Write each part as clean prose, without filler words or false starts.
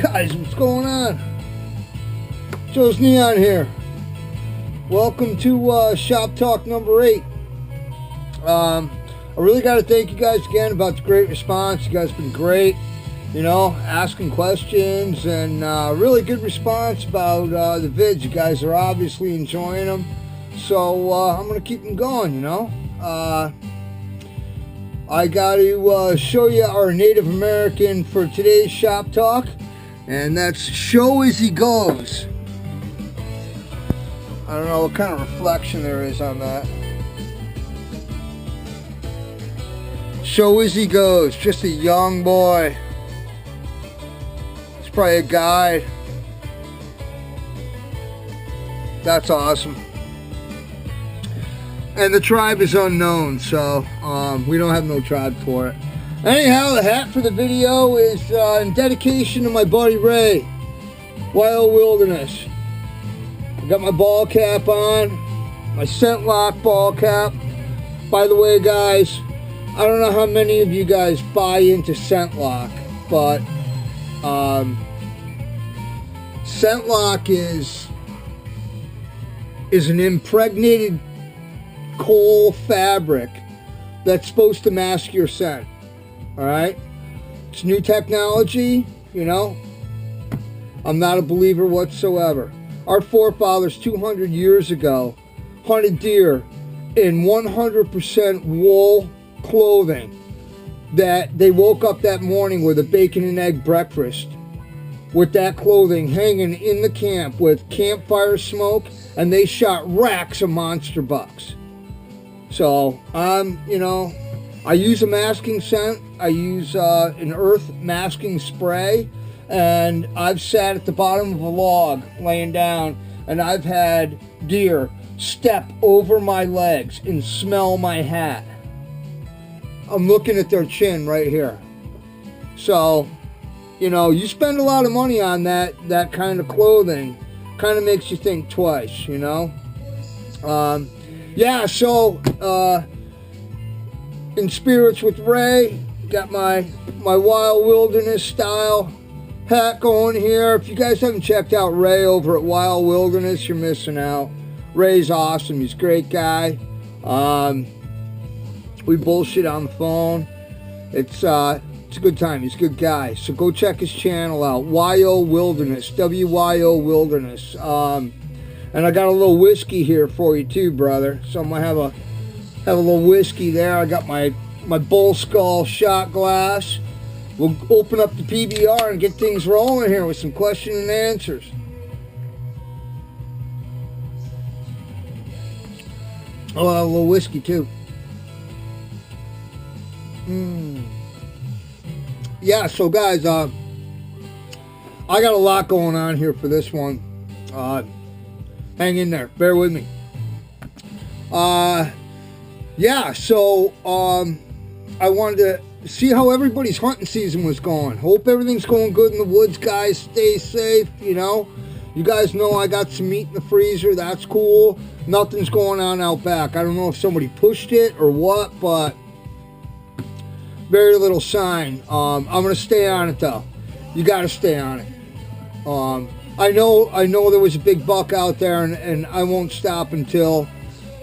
Guys, what's going on? Joe's Neon here. Welcome to Shop Talk number 8. I really got to thank you guys again about the great response. You guys have been great, you know, asking questions, and really good response about the vids. You guys are obviously enjoying them, so I'm going to keep them going, you know. I got to show you our Native American for today's Shop Talk, and that's Show As He Goes. I don't know what kind of reflection there is on that. Show As He Goes, just a young boy. It's probably a guide. That's awesome. And the tribe is unknown, so we don't have no tribe for it. Anyhow, the hat for the video is in dedication to my buddy Ray, Wild Wilderness. I got my ball cap on, my ScentLok ball cap. By the way, guys, I don't know how many of you guys buy into ScentLok, but ScentLok is an impregnated coal fabric that's supposed to mask your scent. Alright? It's new technology, you know. I'm not a believer whatsoever. Our forefathers 200 years ago hunted deer in 100% wool clothing that they woke up that morning with a bacon and egg breakfast with that clothing hanging in the camp with campfire smoke, and they shot racks of monster bucks. So, you know, I use a masking scent. I use an earth masking spray, and I've sat at the bottom of a log laying down, and I've had deer step over my legs and smell my hat. I'm looking at their chin right here. So, you know, you spend a lot of money on that kind of clothing, kind of makes you think twice, you know. Yeah, so in spirits with Ray, got my Wild Wilderness style hat going here. If you guys haven't checked out Ray over at Wild Wilderness, you're missing out. Ray's awesome. He's a great guy. We bullshit on the phone. It's a good time. He's a good guy. So go check his channel out. YO Wilderness. WYO Wilderness. And I got a little whiskey here for you too, brother. So I'm gonna have a little whiskey there. I got my Bull Skull shot glass. We'll open up the PBR and get things rolling here with some question and answers. Oh, a little whiskey too. Yeah, so guys, I got a lot going on here for this one. Hang in there, bear with me. Yeah, so I wanted to see how everybody's hunting season was going. Hope everything's going good in the woods, guys. Stay safe, you know. You guys know I got some meat in the freezer. That's cool. Nothing's going on out back. I don't know if somebody pushed it or what, but very little sign. I'm gonna stay on it though. You gotta stay on it. I know there was a big buck out there, and I won't stop until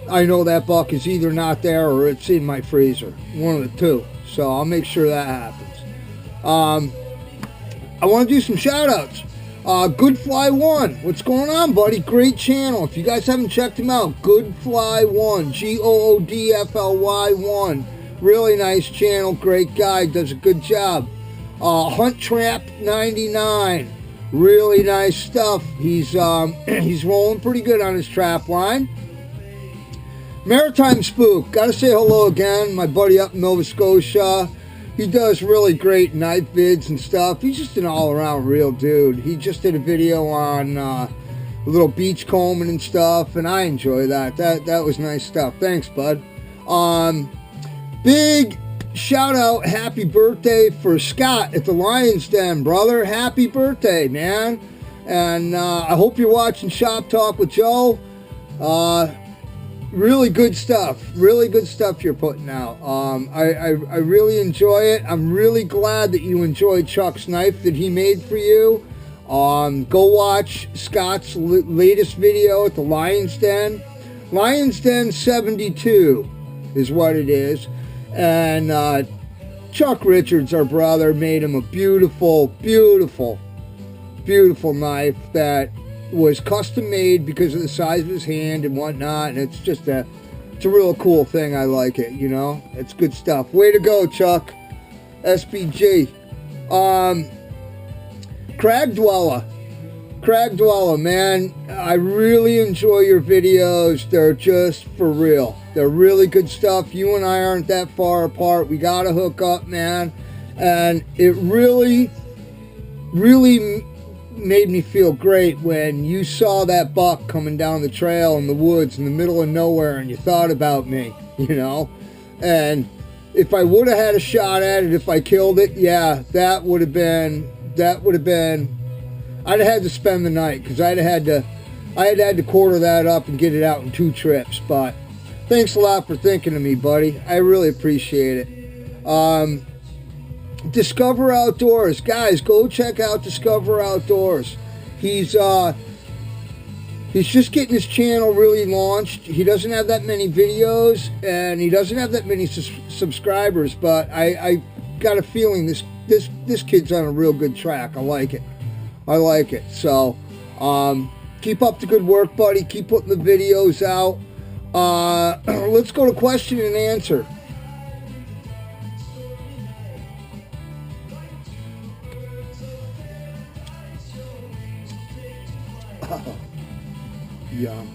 I know that buck is either not there or it's in my freezer. One of the two. So I'll make sure that happens. I want to do some shout outs. Goodfly1, what's going on, buddy? Great channel. If you guys haven't checked him out, Goodfly1, GOODFLY1. Really nice channel, great guy, does a good job. Hunt Trap 99. Really nice stuff. He's rolling pretty good on his trap line. Maritime Spook, gotta say hello again. My buddy up in Nova Scotia. He does really great night vids and stuff. He's just an all-around real dude. He just did a video on a little beach combing and stuff, and I enjoy that. That was nice stuff. Thanks, bud. Big shout out, happy birthday for Scott at the Lion's Den, brother. Happy birthday, man. And I hope you're watching Shop Talk with Joe. really good stuff. Really good stuff you're putting out. I really enjoy it. I'm really glad that you enjoyed Chuck's knife that he made for you. Go watch Scott's latest video at the Lion's Den. Lion's Den 72 is what it is. And Chuck Richards, our brother, made him a beautiful, beautiful, beautiful knife that was custom made because of the size of his hand and whatnot. And it's just it's a real cool thing. I like it, you know. It's good stuff. Way to go, Chuck. SPG. Crag Dweller, man, I really enjoy your videos. They're just for real. They're really good stuff. You and I aren't that far apart. We got to hook up, man. And it really, really made me feel great when you saw that buck coming down the trail in the woods in the middle of nowhere and you thought about me, you know. And if I would have had a shot at it, if I killed it, yeah, that would have been, I'd have had to spend the night because I had to quarter that up and get it out in 2 trips. But thanks a lot for thinking of me, buddy. I really appreciate it. Discover Outdoors. Guys, go check out Discover Outdoors. He's just getting his channel really launched. He doesn't have that many videos and he doesn't have that many subscribers, but I got a feeling this kid's on a real good track. I like it. So keep up the good work, buddy. Keep putting the videos out. Let's go to question and answer. Yum.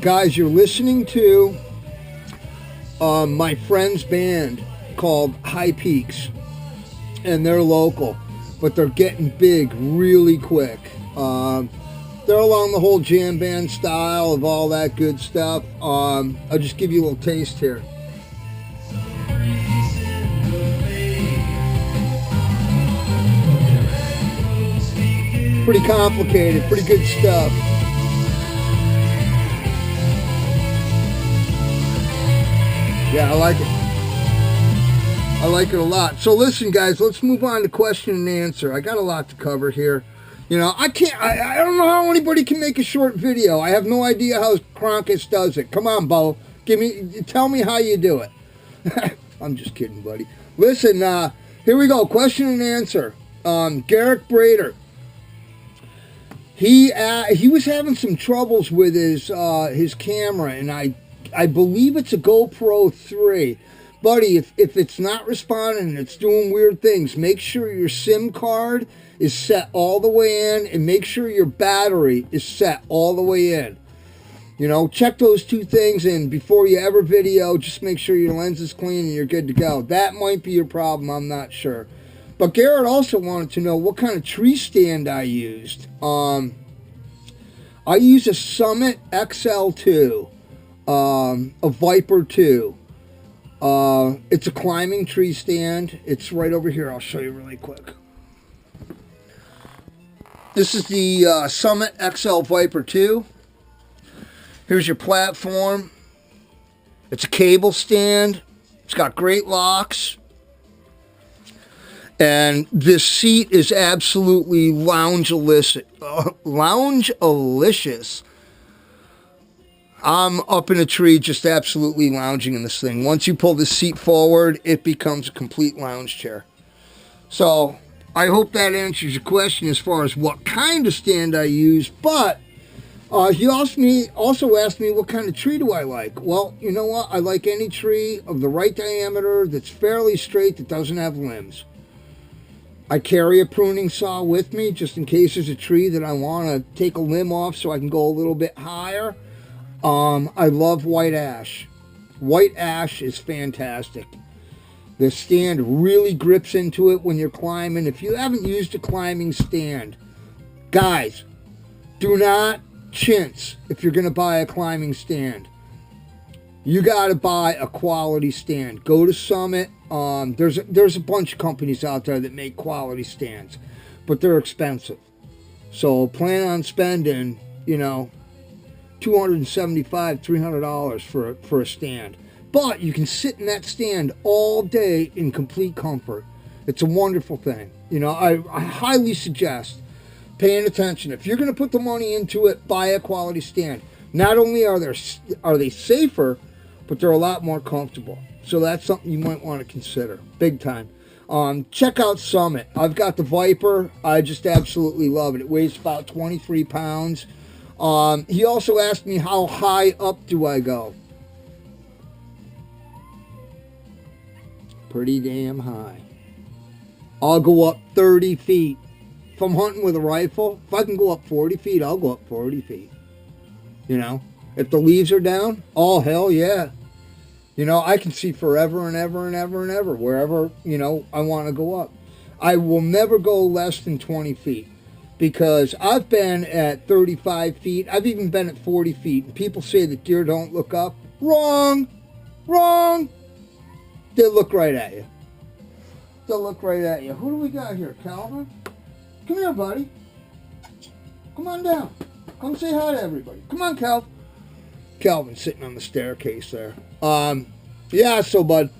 Guys, you're listening to my friend's band called High Peaks, and they're local, but they're getting big really quick. They're along the whole jam band style of all that good stuff. I'll just give you a little taste here. Pretty complicated, pretty good stuff. Yeah, I like it. I like it a lot. So listen, guys, let's move on to question and answer. I got a lot to cover here. You know, I don't know how anybody can make a short video. I have no idea how Cronkis does it. Come on, Bo. Tell me how you do it. I'm just kidding, buddy. Listen, here we go. Question and answer. Garrick Brader. He was having some troubles with his camera, and I believe it's a GoPro 3. Buddy, if it's not responding and it's doing weird things, make sure your SIM card is set all the way in and make sure your battery is set all the way in. You know, check those 2 things, and before you ever video, just make sure your lens is clean and you're good to go. That might be your problem, I'm not sure. But Garrett also wanted to know what kind of tree stand I used. I use a Summit XL2, a Viper 2. It's a climbing tree stand. It's right over here. I'll show you really quick. This is the Summit XL Viper 2. Here's your platform. It's a cable stand. It's got great locks. And this seat is absolutely lounge-alicious. I'm up in a tree just absolutely lounging in this thing. Once you pull the seat forward, it becomes a complete lounge chair. So I hope that answers your question as far as what kind of stand I use. But he also asked me what kind of tree do I like. Well, you know what? I like any tree of the right diameter that's fairly straight that doesn't have limbs. I carry a pruning saw with me just in case there's a tree that I want to take a limb off so I can go a little bit higher. I love white ash. White ash is fantastic. The stand really grips into it when you're climbing. If you haven't used a climbing stand, guys, do not chintz if you're going to buy a climbing stand. You got to buy a quality stand. Go to Summit. There's a bunch of companies out there that make quality stands, but they're expensive. So plan on spending, $275, $300 for a stand. But you can sit in that stand all day in complete comfort. It's a wonderful thing. I highly suggest paying attention. If you're going to put the money into it, buy a quality stand. Not only are they safer, but they're a lot more comfortable. So that's something you might want to consider, big time. Check out Summit. I've got the Viper. I just absolutely love it. It weighs about 23 pounds. He also asked me, how high up do I go? Pretty damn high. I'll go up 30 feet. If I'm hunting with a rifle, if I can go up 40 feet, I'll go up 40 feet. If the leaves are down, oh, hell yeah. I can see forever and ever and ever and ever, wherever, I want to go up. I will never go less than 20 feet because I've been at 35 feet. I've even been at 40 feet. And people say that deer don't look up. Wrong. They look right at you. Who do we got here? Calvin? Come here, buddy. Come on down. Come say hi to everybody. Come on, Calvin. Calvin's sitting on the staircase there. Yeah, so, bud,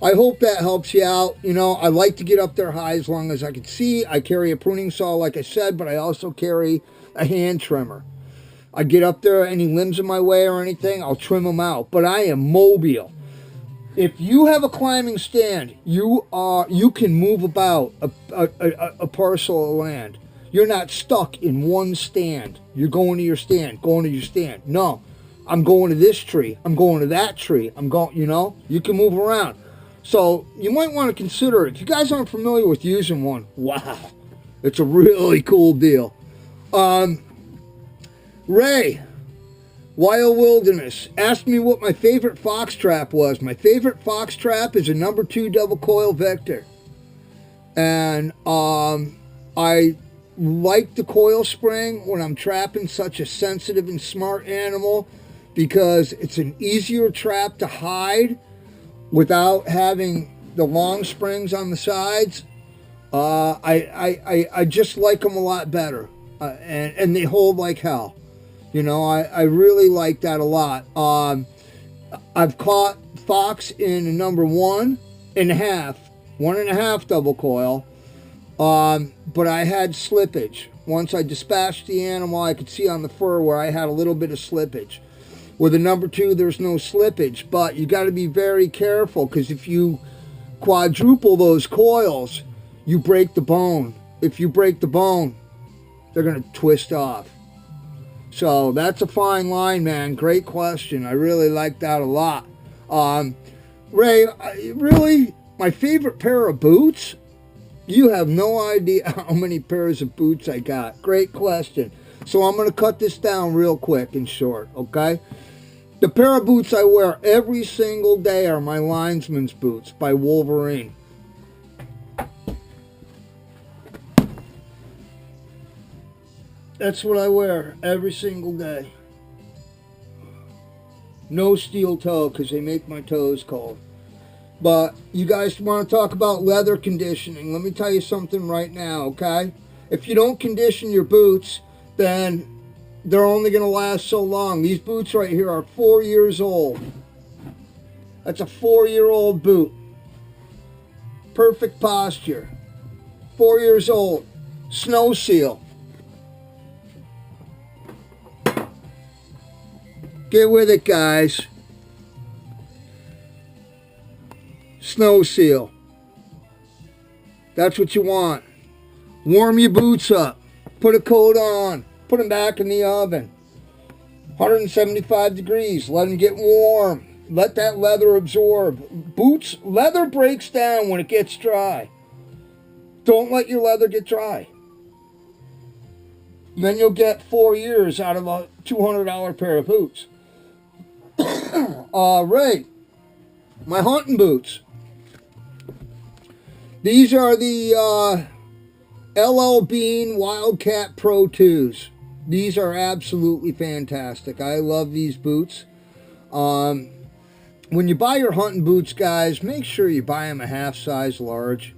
I hope that helps you out. I like to get up there high as long as I can see. I carry a pruning saw, like I said, but I also carry a hand trimmer. I get up there, any limbs in my way or anything, I'll trim them out. But I am mobile. If you have a climbing stand, you can move about a parcel of land. You're not stuck in one stand. You're going to your stand, No, I'm going to this tree. I'm going to that tree. You can move around. So you might want to consider it. If you guys aren't familiar with using one, wow, it's a really cool deal. Ray, Wild Wilderness, asked me what my favorite fox trap was. My favorite fox trap is a number 2 double coil Vector. And I like the coil spring when I'm trapping such a sensitive and smart animal because it's an easier trap to hide without having the long springs on the sides. I just like them a lot better. And they hold like hell. I really like that a lot. I've caught fox in a number 1.5 double coil. But I had slippage. Once I dispatched the animal, I could see on the fur where I had a little bit of slippage. With a number 2, there's no slippage, but you got to be very careful because if you quadruple those coils, you break the bone. If you break the bone, they're going to twist off. So that's a fine line, man. Great question. I really like that a lot. Ray, really, my favorite pair of boots? You have no idea how many pairs of boots I got. Great question. So I'm going to cut this down real quick and short, okay? The pair of boots I wear every single day are my linesman's boots by Wolverine. That's what I wear every single day. No steel toe because they make my toes cold. But you guys want to talk about leather conditioning. Let me tell you something right now, okay? If you don't condition your boots, then they're only going to last so long. These boots right here are 4 years old. That's a 4-year-old boot. Perfect posture. 4 years old. Snow seal. Get with it, guys. Snow seal. That's what you want. Warm your boots up. Put a coat on. Put them back in the oven. 175 degrees. Let them get warm. Let that leather absorb. Boots, leather breaks down when it gets dry. Don't let your leather get dry. Then you'll get 4 years out of a $200 pair of boots. Ray, my hunting boots. These are the LL Bean Wildcat Pro 2s. These are absolutely fantastic. I love these boots. When you buy your hunting boots, guys, make sure you buy them a half size large.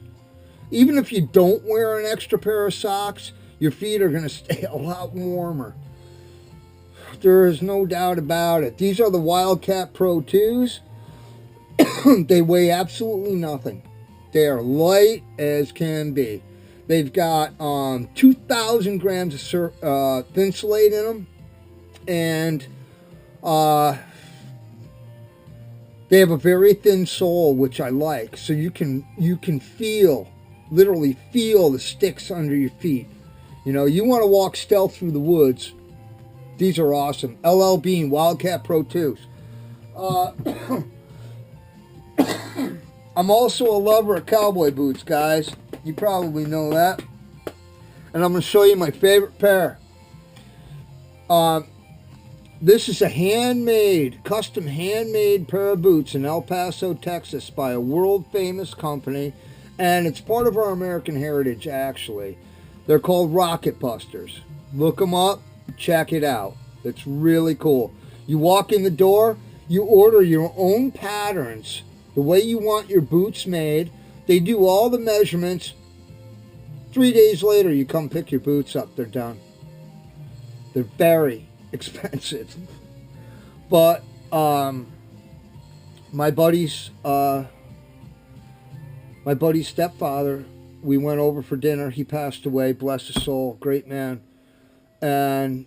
Even if you don't wear an extra pair of socks, your feet are going to stay a lot warmer. There is no doubt about it. These are the Wildcat Pro 2s. They weigh absolutely nothing. They are light as can be. They've got 2,000 grams of Thinsulate in them. And they have a very thin sole, which I like. So you can literally feel the sticks under your feet. You know, you want to walk stealth through the woods. These are awesome. LL Bean Wildcat Pro 2s. I'm also a lover of cowboy boots, guys. You probably know that. And I'm going to show you my favorite pair. This is a custom handmade pair of boots in El Paso, Texas by a world-famous company. And it's part of our American heritage, actually. They're called Rocket Busters. Look them up. Check it out. It's really cool. You walk in the door. You order your own patterns. The way you want your boots made. They do all the measurements. 3 days later, you come pick your boots up. They're done. They're very expensive. But my buddy's stepfather, we went over for dinner. He passed away. Bless his soul. Great man. And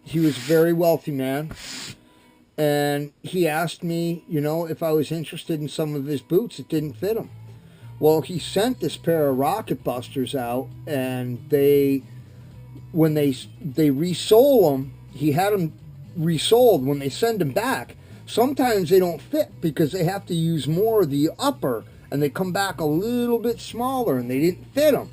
he was a very wealthy man. And he asked me, you know, if I was interested in some of his boots. It didn't fit him. Well, he sent this pair of Rocket Busters out, and when they resole them, he had them resoled. When they send them back, sometimes they don't fit because they have to use more of the upper, and they come back a little bit smaller, and they didn't fit them.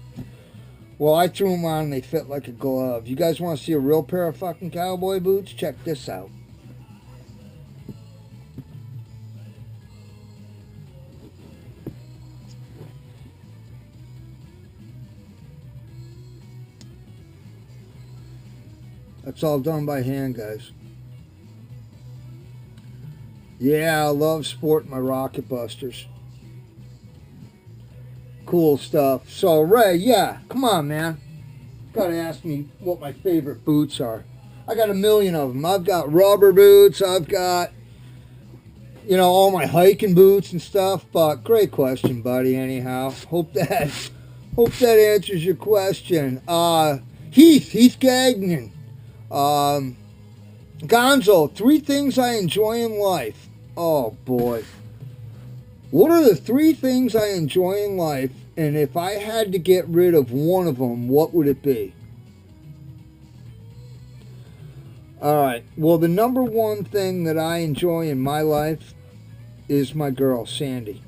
Well, I threw them on, and they fit like a glove. You guys want to see a real pair of fucking cowboy boots? Check this out. That's all done by hand, guys. Yeah, I love sporting my Rocket Busters. Cool stuff. So, Ray, yeah, come on, man. Gotta ask me what my favorite boots are. I got a million of them. I've got rubber boots. I've got, you know, all my hiking boots and stuff. But great question, buddy, anyhow. Hope that answers your question. Heath Gagnon. Gonzo, 3 things I enjoy in life. Oh, boy. What are the 3 things I enjoy in life? And if I had to get rid of one of them, what would it be? All right. Well, the number one thing that I enjoy in my life is my girl, Sandy.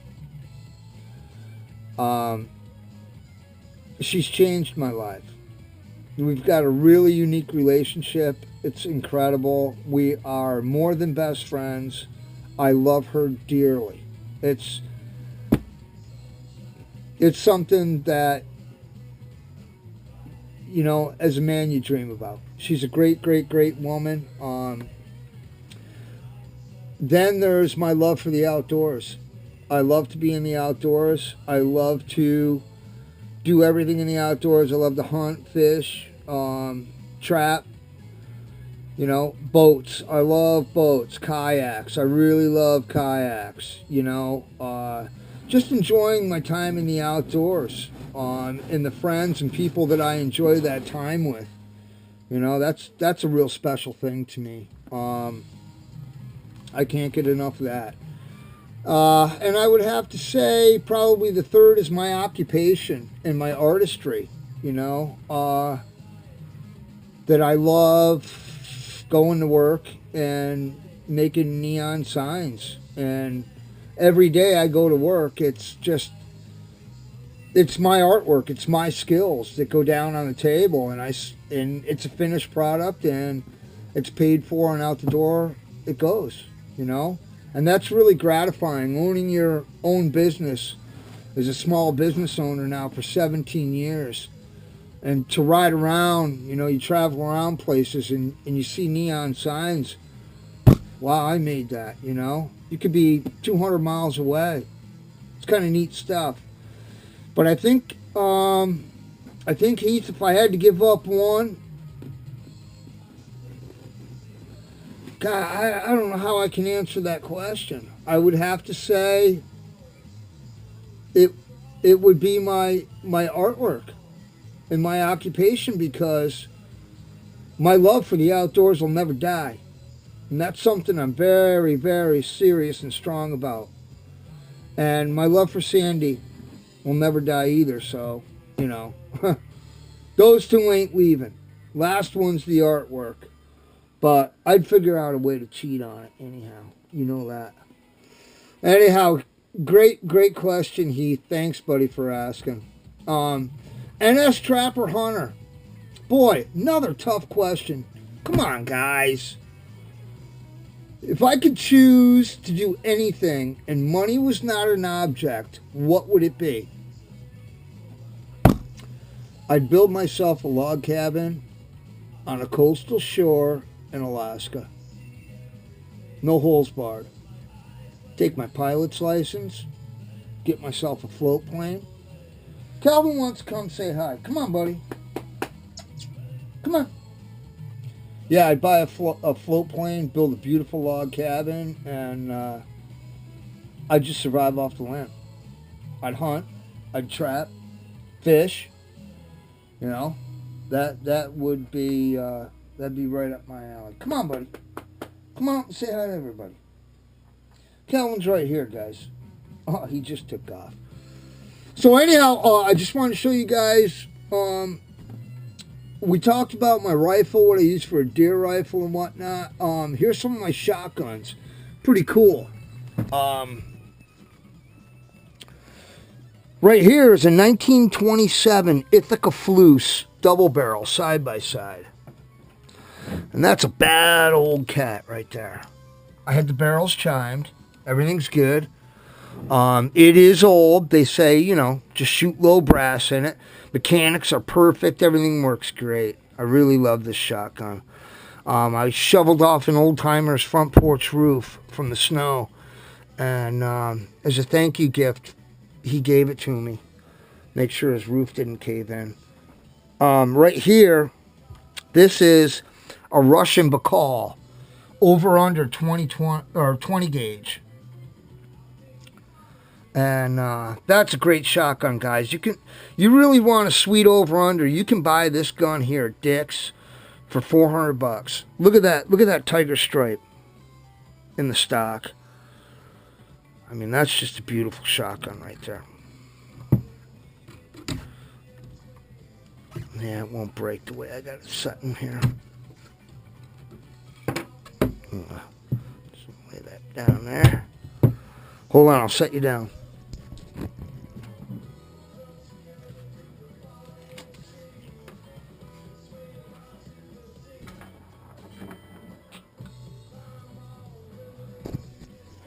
She's changed my life. We've got a really unique relationship. It's incredible. We are more than best friends. I love her dearly. It's something that, you know, as a man you dream about. She's a great, great, great woman. Then there's my love for the outdoors. I love to be in the outdoors. I love to do everything in the outdoors. I love to hunt, fish, trap, you know, boats. I love boats, kayaks. I really love kayaks, you know. Just enjoying my time in the outdoors, and the friends and people that I enjoy that time with. You know, that's a real special thing to me. I can't get enough of that. And I would have to say probably the third is my occupation and my artistry, you know, that I love going to work and making neon signs. And every day I go to work, it's my artwork, it's my skills that go down on the table, and it's a finished product, and it's paid for, and out the door it goes, you know. And that's really gratifying. Owning your own business as a small business owner now for 17 years. And to ride around, you know, you travel around places and you see neon signs. Wow, I made that, you know. You could be 200 miles away. It's kind of neat stuff. But I think I think, Heath, if I had to give up one, God, I don't know how I can answer that question. I would have to say it would be my artwork and my occupation, because my love for the outdoors will never die. And that's something I'm very, very serious and strong about. And my love for Sandy will never die either, so, you know. Those two ain't leaving. Last one's the artwork. But I'd figure out a way to cheat on it anyhow. You know that. Anyhow, great question, Heath. Thanks, buddy, for asking. NS Trapper Hunter. Boy, another tough question. Come on, guys. If I could choose to do anything and money was not an object, what would it be? I'd build myself a log cabin on a coastal shore in Alaska. No holes barred. Take my pilot's license. Get myself a float plane. Calvin wants to come say hi. Come on, buddy. Come on. Yeah, I'd buy a float plane, build a beautiful log cabin, and I'd just survive off the land. I'd hunt. I'd trap. Fish. You know, that would be that'd be right up my alley. Come on, buddy. Come on, say hi to everybody. Calvin's right here, guys. Oh, he just took off. So anyhow, I just wanted to show you guys. We talked about my rifle, what I use for a deer rifle and whatnot. Here's some of my shotguns. Pretty cool. Right here is a 1927 Ithaca Flus double barrel side by side. And that's a bad old cat right there. I had the barrels chimed. Everything's good. It is old. They say, you know, just shoot low brass in it. Mechanics are perfect. Everything works great. I really love this shotgun. I shoveled off an old timer's front porch roof from the snow. And as a thank you gift, he gave it to me. Make sure his roof didn't cave in. Right here, this is a Russian Baikal. Over under 20 gauge. And that's a great shotgun, guys. You really want a sweet over-under, you can buy this gun here at Dick's for $400. Look at that tiger stripe in the stock. I mean, that's just a beautiful shotgun right there. Yeah, it won't break the way I got it set in here. Just lay that down there. Hold on, I'll set you down.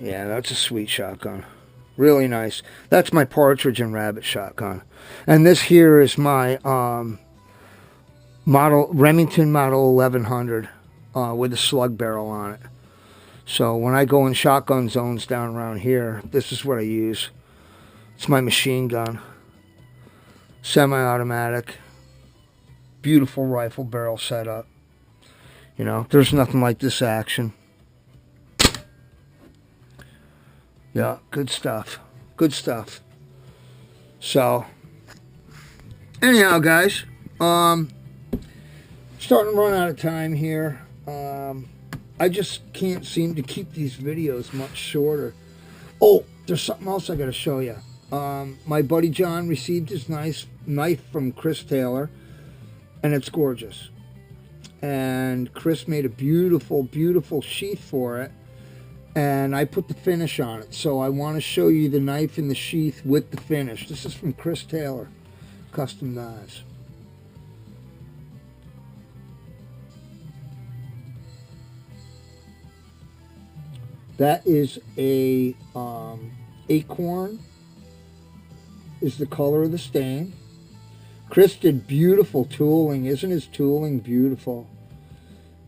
Yeah, that's a sweet shotgun. Really nice. That's my partridge and rabbit shotgun. And this here is my Remington Model 1100 with a slug barrel on it. So when I go in shotgun zones down around here, this is what I use. It's my machine gun. Semi-automatic. Beautiful rifle barrel setup. You know, there's nothing like this action. Yeah, good stuff. Good stuff. So, anyhow, guys, starting to run out of time here. I just can't seem to keep these videos much shorter. Oh, there's something else I got to show you. My buddy John received his nice knife from Chris Taylor, and it's gorgeous. And Chris made a beautiful, beautiful sheath for it. And I put the finish on it. So I want to show you the knife in the sheath with the finish. This is from Chris Taylor, Custom Knives. That is a acorn is the color of the stain. Chris did beautiful tooling. Isn't his tooling beautiful?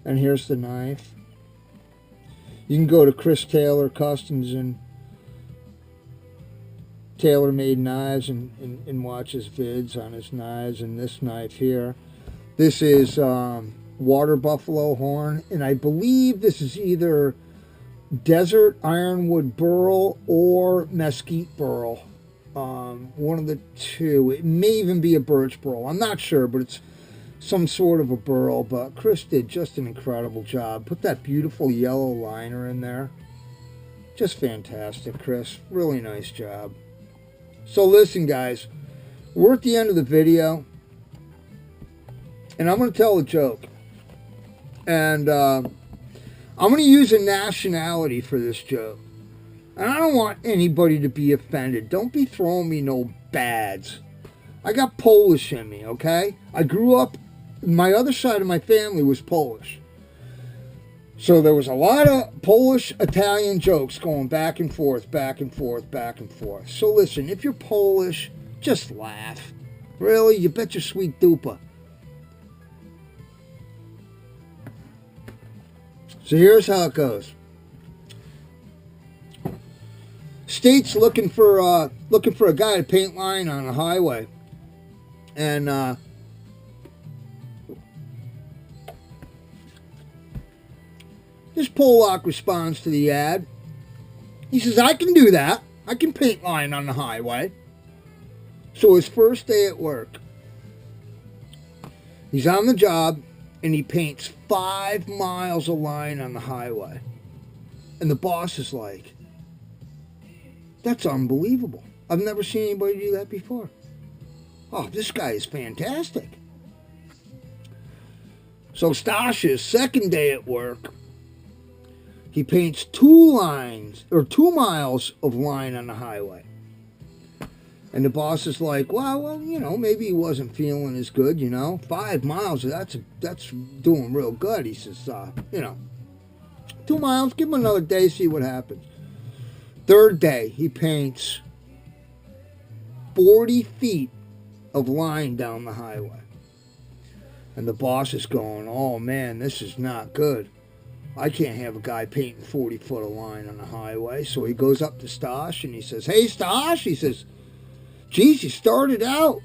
And here's the knife. You can go to Chris Taylor Customs and TaylorMade knives and watches vids on his knives. And this knife here, this is water buffalo horn, and I believe this is either desert ironwood burl or mesquite burl. One of the two. It may even be a birch burl. I'm not sure, but it's some sort of a burl. But Chris did just an incredible job. Put that beautiful yellow liner in there. Just fantastic, Chris. Really nice job. So listen, guys, we're at the end of the video, and I'm going to tell a joke. And I'm going to use a nationality for this joke. And I don't want anybody to be offended. Don't be throwing me no bads. I got Polish in me, okay? I grew up, my other side of my family was Polish. So there was a lot of Polish-Italian jokes going back and forth, back and forth, back and forth. So listen, if you're Polish, just laugh. Really? You bet your sweet dupa. So here's how it goes. State's looking for a guy to paint line on a highway, and this Polak responds to the ad. He says, "I can do that. I can paint line on the highway." So his first day at work, he's on the job, and he paints 5 miles of line on the highway. And the boss is like, "That's unbelievable. I've never seen anybody do that before. Oh, this guy is fantastic." So Stasha's second day at work, he paints 2 miles of line on the highway. And the boss is like, well, you know, maybe he wasn't feeling as good, you know. 5 miles, that's doing real good. He says, 2 miles, give him another day, see what happens. Third day, he paints 40 feet of line down the highway. And the boss is going, "Oh man, this is not good. I can't have a guy painting 40 foot of line on the highway." So he goes up to Stash and he says, "Hey Stash," he says, "geez, you started out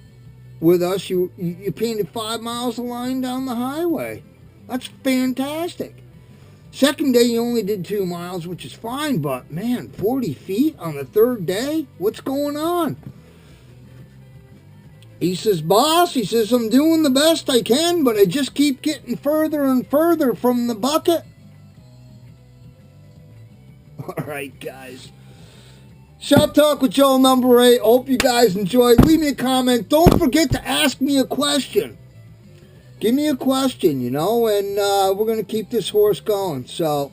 with us. You painted 5 miles of line down the highway. That's fantastic. Second day you only did 2 miles, which is fine, but man, 40 feet on the third day? What's going on?" He says, "Boss," he says, "I'm doing the best I can, but I just keep getting further and further from the bucket." All right, guys. Shop Talk with Joe number 8. Hope you guys enjoyed. Leave me a comment. Don't forget to ask me a question. Give me a question, you know, and we're going to keep this horse going. So,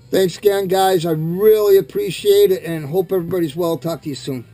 thanks again, guys. I really appreciate it and hope everybody's well. Talk to you soon.